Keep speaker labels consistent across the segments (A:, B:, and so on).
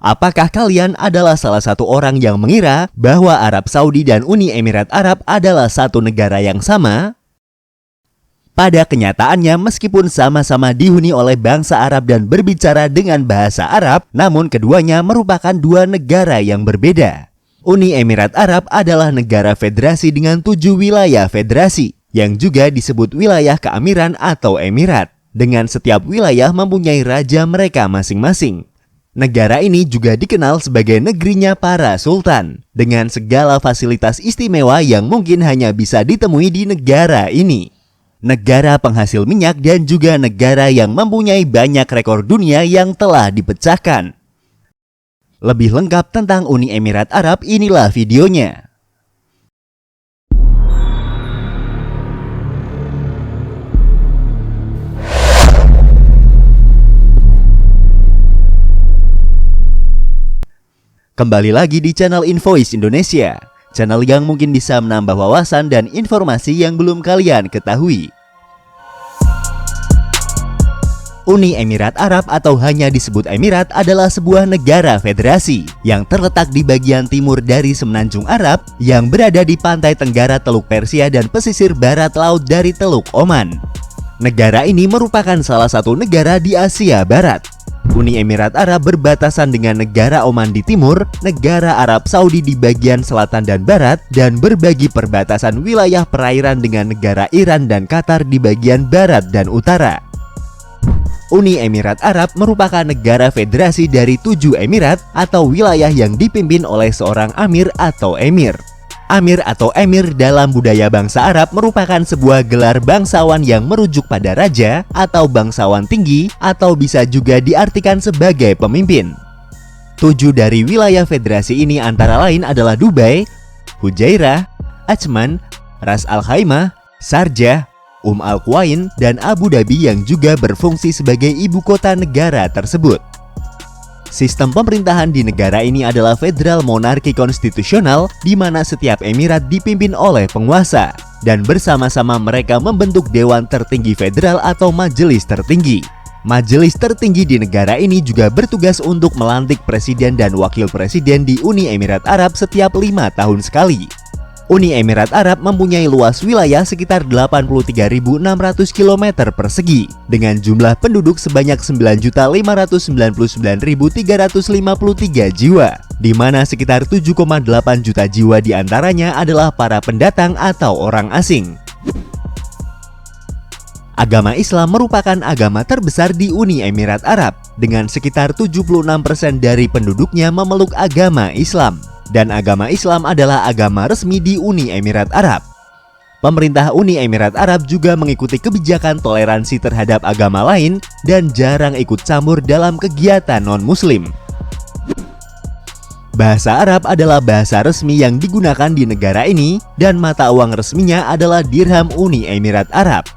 A: Apakah kalian adalah salah satu orang yang mengira bahwa Arab Saudi dan Uni Emirat Arab adalah satu negara yang sama? Pada kenyataannya, meskipun sama-sama dihuni oleh bangsa Arab dan berbicara dengan bahasa Arab, namun keduanya merupakan dua negara yang berbeda. Uni Emirat Arab adalah negara federasi dengan 7 wilayah federasi, yang juga disebut wilayah keamiran atau emirat, dengan setiap wilayah mempunyai raja mereka masing-masing. Negara ini juga dikenal sebagai negerinya para sultan, dengan segala fasilitas istimewa yang mungkin hanya bisa ditemui di negara ini. Negara penghasil minyak dan juga negara yang mempunyai banyak rekor dunia yang telah dipecahkan. Lebih lengkap tentang Uni Emirat Arab, inilah videonya. Kembali lagi di channel Invoice Indonesia, channel yang mungkin bisa menambah wawasan dan informasi yang belum kalian ketahui. Uni Emirat Arab atau hanya disebut Emirat adalah sebuah negara federasi yang terletak di bagian timur dari Semenanjung Arab yang berada di pantai tenggara Teluk Persia dan pesisir barat laut dari Teluk Oman. Negara ini merupakan salah satu negara di Asia Barat. Uni Emirat Arab berbatasan dengan negara Oman di timur, negara Arab Saudi di bagian selatan dan barat, dan berbagi perbatasan wilayah perairan dengan negara Iran dan Qatar di bagian barat dan utara. Uni Emirat Arab merupakan negara federasi dari 7 emirat atau wilayah yang dipimpin oleh seorang amir atau emir. Amir atau emir dalam budaya bangsa Arab merupakan sebuah gelar bangsawan yang merujuk pada raja atau bangsawan tinggi, atau bisa juga diartikan sebagai pemimpin. 7 dari wilayah federasi ini antara lain adalah Dubai, Hujairah, Ajman, Ras Al Khaimah, Sharjah, Al Quwain, dan Abu Dhabi yang juga berfungsi sebagai ibu kota negara tersebut. Sistem pemerintahan di negara ini adalah federal monarki konstitusional, di mana setiap emirat dipimpin oleh penguasa, dan bersama-sama mereka membentuk Dewan Tertinggi Federal atau Majelis Tertinggi. Majelis tertinggi di negara ini juga bertugas untuk melantik presiden dan wakil presiden di Uni Emirat Arab setiap 5 tahun sekali. Uni Emirat Arab mempunyai luas wilayah sekitar 83.600 km persegi dengan jumlah penduduk sebanyak 9.599.353 jiwa, di mana sekitar 7,8 juta jiwa diantaranya adalah para pendatang atau orang asing. Agama Islam merupakan agama terbesar di Uni Emirat Arab, dengan sekitar 76% dari penduduknya memeluk agama Islam. Dan agama Islam adalah agama resmi di Uni Emirat Arab. Pemerintah Uni Emirat Arab juga mengikuti kebijakan toleransi terhadap agama lain dan jarang ikut campur dalam kegiatan non-muslim. Bahasa Arab adalah bahasa resmi yang digunakan di negara ini, dan mata uang resminya adalah dirham Uni Emirat Arab.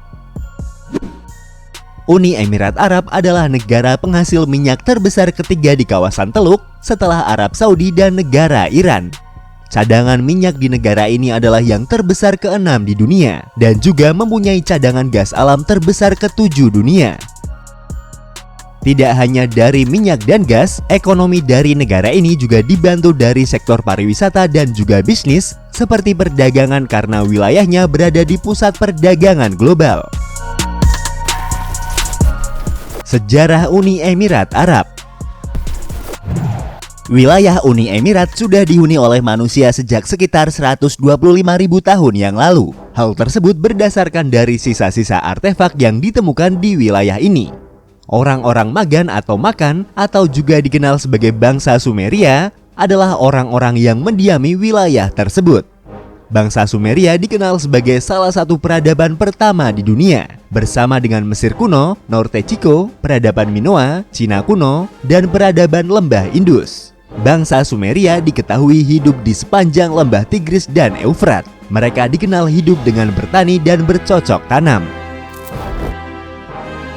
A: Uni Emirat Arab adalah negara penghasil minyak terbesar ketiga di kawasan Teluk setelah Arab Saudi dan negara Iran. Cadangan minyak di negara ini adalah yang terbesar ke-6 di dunia dan juga mempunyai cadangan gas alam terbesar ke-7 dunia. Tidak hanya dari minyak dan gas, ekonomi dari negara ini juga dibantu dari sektor pariwisata dan juga bisnis seperti perdagangan karena wilayahnya berada di pusat perdagangan global. Sejarah Uni Emirat Arab. Wilayah Uni Emirat sudah dihuni oleh manusia sejak sekitar 125.000 tahun yang lalu. Hal tersebut berdasarkan dari sisa-sisa artefak yang ditemukan di wilayah ini. Orang-orang Magan atau Makan, atau juga dikenal sebagai bangsa Sumeria, adalah orang-orang yang mendiami wilayah tersebut. Bangsa Sumeria dikenal sebagai salah satu peradaban pertama di dunia, bersama dengan Mesir kuno, Norte Chico, peradaban Minoa, Cina kuno, dan peradaban lembah Indus. Bangsa Sumeria diketahui hidup di sepanjang lembah Tigris dan Eufrat. Mereka dikenal hidup dengan bertani dan bercocok tanam.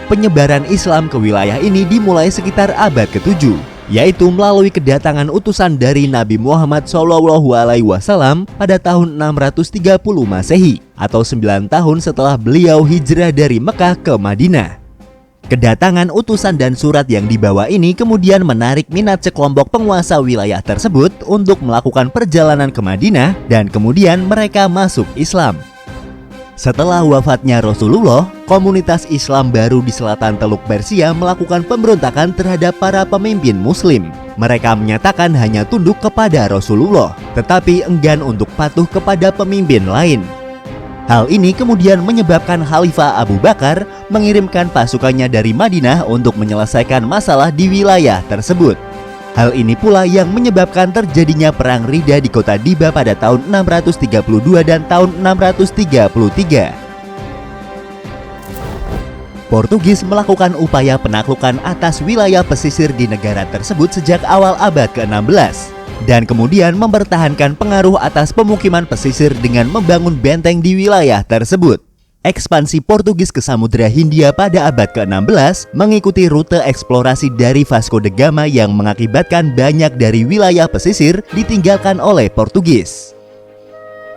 A: Penyebaran Islam ke wilayah ini dimulai sekitar abad ke-7, yaitu melalui kedatangan utusan dari Nabi Muhammad SAW pada tahun 630 Masehi atau 9 tahun setelah beliau hijrah dari Mekah ke Madinah. Kedatangan utusan dan surat yang dibawa ini kemudian menarik minat sekelompok penguasa wilayah tersebut untuk melakukan perjalanan ke Madinah dan kemudian mereka masuk Islam. Setelah wafatnya Rasulullah, komunitas Islam baru di selatan Teluk Persia melakukan pemberontakan terhadap para pemimpin Muslim. Mereka menyatakan hanya tunduk kepada Rasulullah, tetapi enggan untuk patuh kepada pemimpin lain. Hal ini kemudian menyebabkan Khalifah Abu Bakar mengirimkan pasukannya dari Madinah untuk menyelesaikan masalah di wilayah tersebut. Hal ini pula yang menyebabkan terjadinya Perang Ridha di kota Diba pada tahun 632 dan tahun 633. Portugis melakukan upaya penaklukan atas wilayah pesisir di negara tersebut sejak awal abad ke-16. Dan kemudian mempertahankan pengaruh atas pemukiman pesisir dengan membangun benteng di wilayah tersebut. Ekspansi Portugis ke Samudra Hindia pada abad ke-16 mengikuti rute eksplorasi dari Vasco da Gama yang mengakibatkan banyak dari wilayah pesisir ditinggalkan oleh Portugis.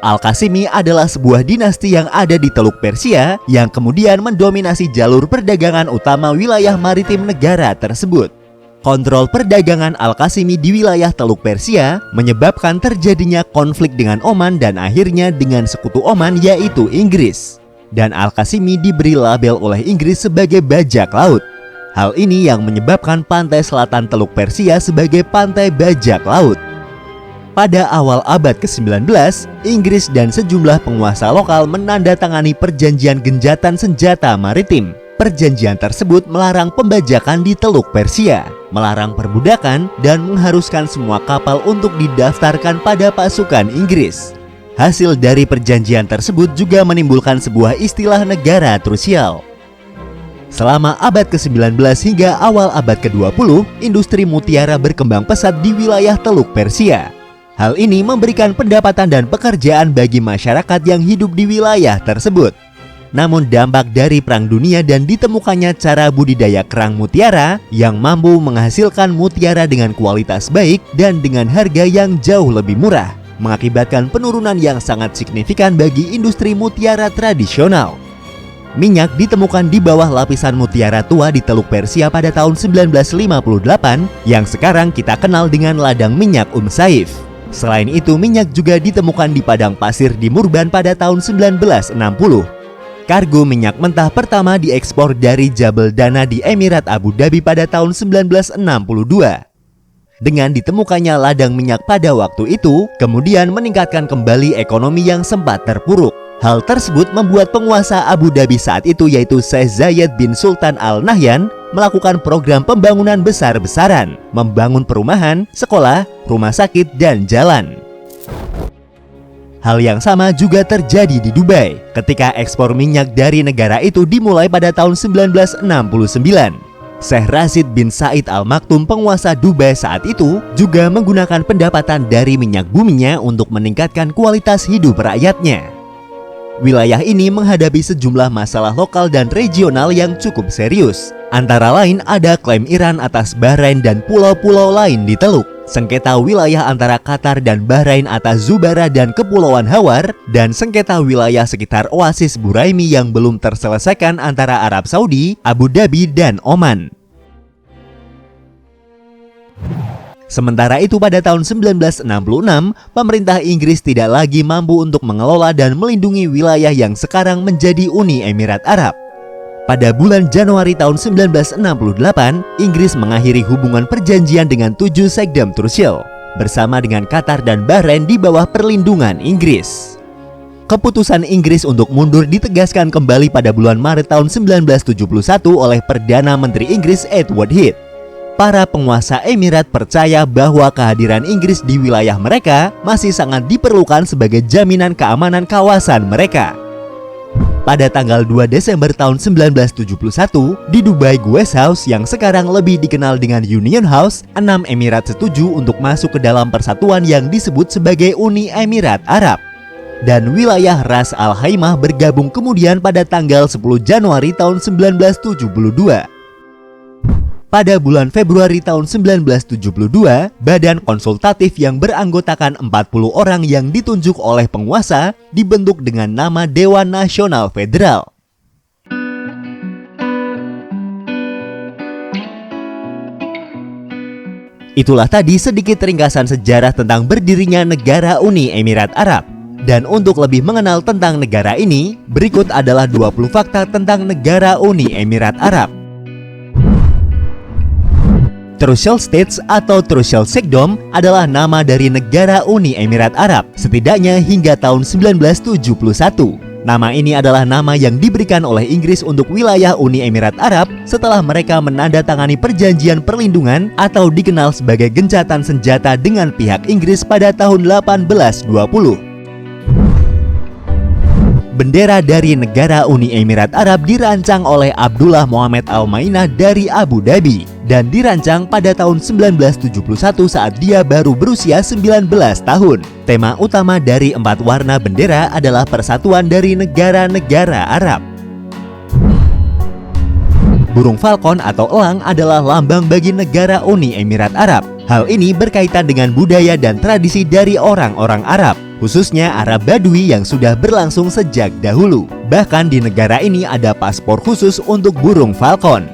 A: Al-Qasimi adalah sebuah dinasti yang ada di Teluk Persia yang kemudian mendominasi jalur perdagangan utama wilayah maritim negara tersebut. Kontrol perdagangan Al-Qasimi di wilayah Teluk Persia menyebabkan terjadinya konflik dengan Oman dan akhirnya dengan sekutu Oman yaitu Inggris. Dan Al-Qasimi diberi label oleh Inggris sebagai bajak laut. Hal ini yang menyebabkan pantai selatan Teluk Persia sebagai pantai bajak laut. Pada awal abad ke-19, Inggris dan sejumlah penguasa lokal menandatangani perjanjian genjatan senjata maritim. Perjanjian tersebut melarang pembajakan di Teluk Persia, melarang perbudakan, dan mengharuskan semua kapal untuk didaftarkan pada pasukan Inggris. Hasil dari perjanjian tersebut juga menimbulkan sebuah istilah negara trusial. Selama abad ke-19 hingga awal abad ke-20, industri mutiara berkembang pesat di wilayah Teluk Persia. Hal ini memberikan pendapatan dan pekerjaan bagi masyarakat yang hidup di wilayah tersebut. Namun dampak dari Perang Dunia dan ditemukannya cara budidaya kerang mutiara yang mampu menghasilkan mutiara dengan kualitas baik dan dengan harga yang jauh lebih murah, mengakibatkan penurunan yang sangat signifikan bagi industri mutiara tradisional. Minyak ditemukan di bawah lapisan mutiara tua di Teluk Persia pada tahun 1958 yang sekarang kita kenal dengan ladang minyak Saif. Selain itu, minyak juga ditemukan di padang pasir di Murban pada tahun 1960. Kargo minyak mentah pertama diekspor dari Jabal Dana di Emirat Abu Dhabi pada tahun 1962. Dengan ditemukannya ladang minyak pada waktu itu, kemudian meningkatkan kembali ekonomi yang sempat terpuruk. Hal tersebut membuat penguasa Abu Dhabi saat itu yaitu Syekh Zayed bin Sultan Al Nahyan melakukan program pembangunan besar-besaran, membangun perumahan, sekolah, rumah sakit, dan jalan. Hal yang sama juga terjadi di Dubai ketika ekspor minyak dari negara itu dimulai pada tahun 1969. Syekh Rashid bin Said Al Maktoum, penguasa Dubai saat itu, juga menggunakan pendapatan dari minyak buminya untuk meningkatkan kualitas hidup rakyatnya. Wilayah ini menghadapi sejumlah masalah lokal dan regional yang cukup serius. Antara lain ada klaim Iran atas Bahrain dan pulau-pulau lain di Teluk. Sengketa wilayah antara Qatar dan Bahrain atas Zubara dan Kepulauan Hawar, dan sengketa wilayah sekitar Oasis Buraimi yang belum terselesaikan antara Arab Saudi, Abu Dhabi, dan Oman. Sementara itu pada tahun 1966, pemerintah Inggris tidak lagi mampu untuk mengelola dan melindungi wilayah yang sekarang menjadi Uni Emirat Arab. Pada bulan Januari tahun 1968, Inggris mengakhiri hubungan perjanjian dengan 7 Sekdem Trucial bersama dengan Qatar dan Bahrain di bawah perlindungan Inggris. Keputusan Inggris untuk mundur ditegaskan kembali pada bulan Maret tahun 1971 oleh Perdana Menteri Inggris Edward Heath. Para penguasa Emirat percaya bahwa kehadiran Inggris di wilayah mereka masih sangat diperlukan sebagai jaminan keamanan kawasan mereka. Pada tanggal 2 Desember tahun 1971, di Dubai Guest House yang sekarang lebih dikenal dengan Union House, 6 emirat setuju untuk masuk ke dalam persatuan yang disebut sebagai Uni Emirat Arab. Dan wilayah Ras Al Khaimah bergabung kemudian pada tanggal 10 Januari tahun 1972. Pada bulan Februari tahun 1972, badan konsultatif yang beranggotakan 40 orang yang ditunjuk oleh penguasa dibentuk dengan nama Dewan Nasional Federal. Itulah tadi sedikit ringkasan sejarah tentang berdirinya negara Uni Emirat Arab. Dan untuk lebih mengenal tentang negara ini, berikut adalah 20 fakta tentang negara Uni Emirat Arab. Trucial States atau Trucial Sheikhdom adalah nama dari negara Uni Emirat Arab, setidaknya hingga tahun 1971. Nama ini adalah nama yang diberikan oleh Inggris untuk wilayah Uni Emirat Arab setelah mereka menandatangani perjanjian perlindungan atau dikenal sebagai gencatan senjata dengan pihak Inggris pada tahun 1820. Bendera dari negara Uni Emirat Arab dirancang oleh Abdullah Mohammed Al-Mainah dari Abu Dhabi dan dirancang pada tahun 1971 saat dia baru berusia 19 tahun. Tema utama dari 4 warna bendera adalah persatuan dari negara-negara Arab. Burung falcon atau elang adalah lambang bagi negara Uni Emirat Arab. Hal ini berkaitan dengan budaya dan tradisi dari orang-orang Arab, khususnya Arab Badui yang sudah berlangsung sejak dahulu. Bahkan di negara ini ada paspor khusus untuk burung falcon.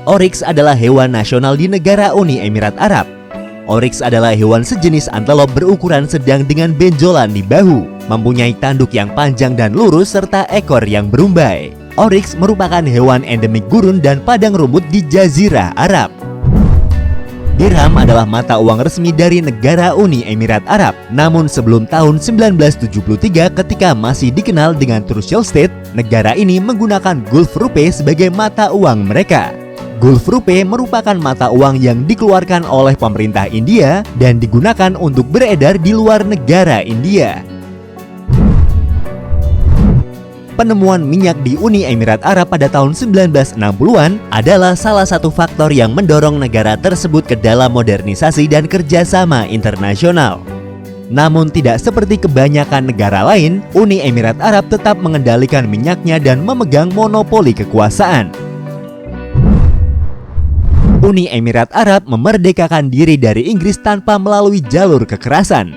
A: Oryx adalah hewan nasional di negara Uni Emirat Arab. Oryx adalah hewan sejenis antelop berukuran sedang dengan benjolan di bahu, mempunyai tanduk yang panjang dan lurus serta ekor yang berumbai. Oryx merupakan hewan endemik gurun dan padang rumput di Jazirah Arab. Dirham adalah mata uang resmi dari negara Uni Emirat Arab. Namun sebelum tahun 1973 ketika masih dikenal dengan Trucial State, negara ini menggunakan Gulf Rupiah sebagai mata uang mereka. Gulf Rupiah merupakan mata uang yang dikeluarkan oleh pemerintah India dan digunakan untuk beredar di luar negara India. Penemuan minyak di Uni Emirat Arab pada tahun 1960-an adalah salah satu faktor yang mendorong negara tersebut ke dalam modernisasi dan kerjasama internasional. Namun tidak seperti kebanyakan negara lain, Uni Emirat Arab tetap mengendalikan minyaknya dan memegang monopoli kekuasaan. Uni Emirat Arab memerdekakan diri dari Inggris tanpa melalui jalur kekerasan.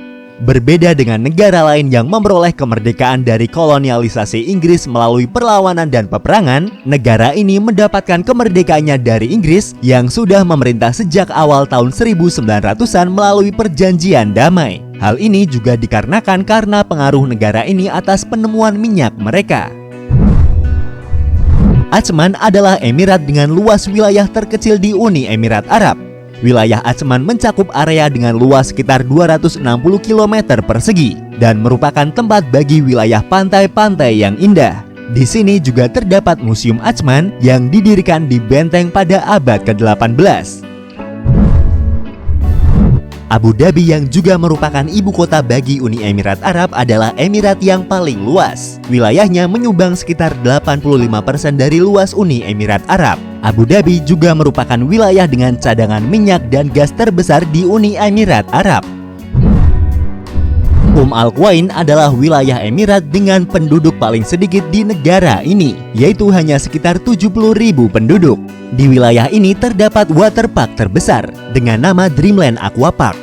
A: Berbeda dengan negara lain yang memperoleh kemerdekaan dari kolonialisasi Inggris melalui perlawanan dan peperangan, negara ini mendapatkan kemerdekaannya dari Inggris yang sudah memerintah sejak awal tahun 1900-an melalui perjanjian damai. Hal ini juga dikarenakan karena pengaruh negara ini atas penemuan minyak mereka. Ajman adalah emirat dengan luas wilayah terkecil di Uni Emirat Arab. Wilayah Ajman mencakup area dengan luas sekitar 260 km persegi dan merupakan tempat bagi wilayah pantai-pantai yang indah. Di sini juga terdapat Museum Ajman yang didirikan di benteng pada abad ke-18. Abu Dhabi yang juga merupakan ibu kota bagi Uni Emirat Arab adalah emirat yang paling luas. Wilayahnya menyumbang sekitar 85% dari luas Uni Emirat Arab. Abu Dhabi juga merupakan wilayah dengan cadangan minyak dan gas terbesar di Uni Emirat Arab. Al-Quwain adalah wilayah emirat dengan penduduk paling sedikit di negara ini, yaitu hanya sekitar 70.000 penduduk. Di wilayah ini terdapat waterpark terbesar dengan nama Dreamland Aqua Park.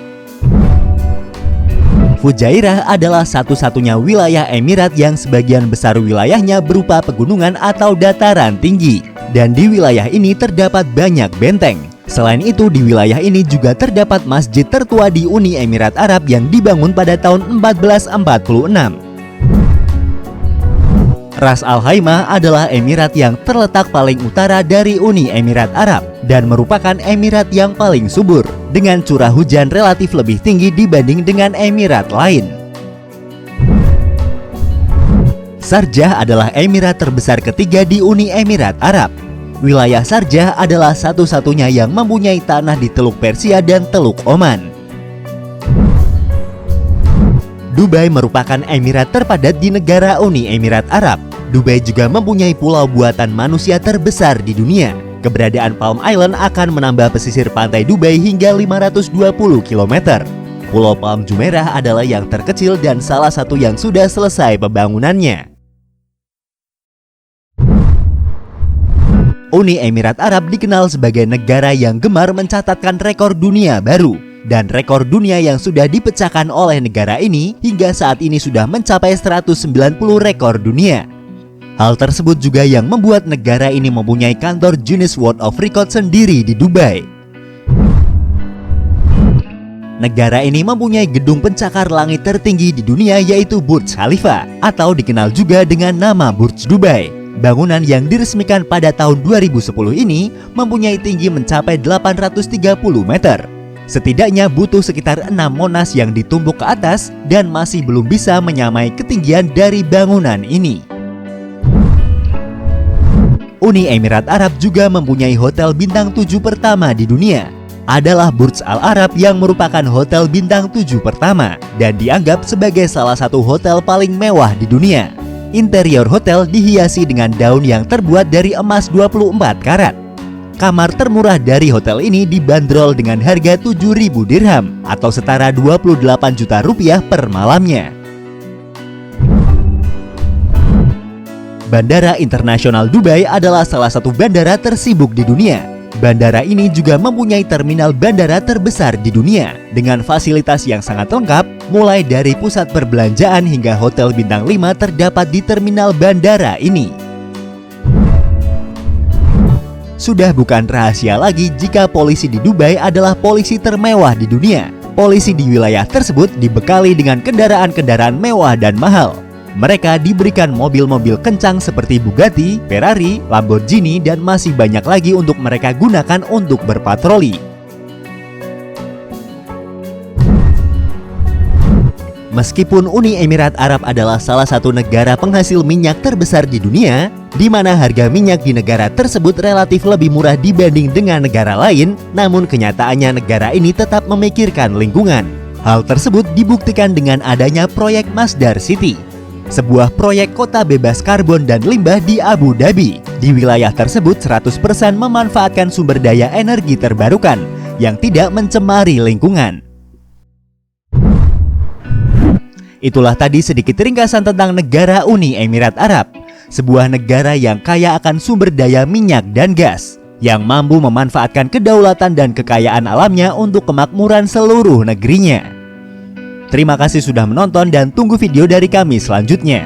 A: Fujairah adalah satu-satunya wilayah emirat yang sebagian besar wilayahnya berupa pegunungan atau dataran tinggi. Dan di wilayah ini terdapat banyak benteng. Selain itu, di wilayah ini juga terdapat masjid tertua di Uni Emirat Arab yang dibangun pada tahun 1446. Ras Al Khaimah adalah emirat yang terletak paling utara dari Uni Emirat Arab dan merupakan emirat yang paling subur dengan curah hujan relatif lebih tinggi dibanding dengan emirat lain. Sharjah adalah emirat terbesar ketiga di Uni Emirat Arab. Wilayah Sharjah adalah satu-satunya yang mempunyai tanah di Teluk Persia dan Teluk Oman. Dubai merupakan emirat terpadat di negara Uni Emirat Arab. Dubai juga mempunyai pulau buatan manusia terbesar di dunia. Keberadaan Palm Island akan menambah pesisir pantai Dubai hingga 520 km. Pulau Palm Jumeirah adalah yang terkecil dan salah satu yang sudah selesai pembangunannya. Uni Emirat Arab dikenal sebagai negara yang gemar mencatatkan rekor dunia baru. Dan rekor dunia yang sudah dipecahkan oleh negara ini hingga saat ini sudah mencapai 190 rekor dunia. Hal tersebut juga yang membuat negara ini mempunyai kantor Guinness World of Record sendiri di Dubai. Negara ini mempunyai gedung pencakar langit tertinggi di dunia yaitu Burj Khalifa atau dikenal juga dengan nama Burj Dubai. Bangunan yang diresmikan pada tahun 2010 ini mempunyai tinggi mencapai 830 meter. Setidaknya butuh sekitar 6 Monas yang ditumpuk ke atas dan masih belum bisa menyamai ketinggian dari bangunan ini. Uni Emirat Arab juga mempunyai hotel bintang 7 pertama di dunia. Adalah Burj Al Arab yang merupakan hotel bintang 7 pertama dan dianggap sebagai salah satu hotel paling mewah di dunia. Interior hotel dihiasi dengan daun yang terbuat dari emas 24 karat. Kamar termurah dari hotel ini dibanderol dengan harga 7.000 dirham atau setara 28 juta rupiah per malamnya. Bandara Internasional Dubai adalah salah satu bandara tersibuk di dunia. Bandara ini juga mempunyai terminal bandara terbesar di dunia dengan fasilitas yang sangat lengkap, mulai dari pusat perbelanjaan hingga hotel bintang 5 terdapat di terminal bandara ini. Sudah bukan rahasia lagi jika polisi di Dubai adalah polisi termewah di dunia. Polisi di wilayah tersebut dibekali dengan kendaraan-kendaraan mewah dan mahal. Mereka diberikan mobil-mobil kencang seperti Bugatti, Ferrari, Lamborghini, dan masih banyak lagi untuk mereka gunakan untuk berpatroli. Meskipun Uni Emirat Arab adalah salah satu negara penghasil minyak terbesar di dunia, di mana harga minyak di negara tersebut relatif lebih murah dibanding dengan negara lain, namun kenyataannya negara ini tetap memikirkan lingkungan. Hal tersebut dibuktikan dengan adanya proyek Masdar City, sebuah proyek kota bebas karbon dan limbah di Abu Dhabi. Di wilayah tersebut 100% memanfaatkan sumber daya energi terbarukan yang tidak mencemari lingkungan. Itulah tadi sedikit ringkasan tentang negara Uni Emirat Arab, sebuah negara yang kaya akan sumber daya minyak dan gas, yang mampu memanfaatkan kedaulatan dan kekayaan alamnya untuk kemakmuran seluruh negerinya. Terima kasih sudah menonton dan tunggu video dari kami selanjutnya.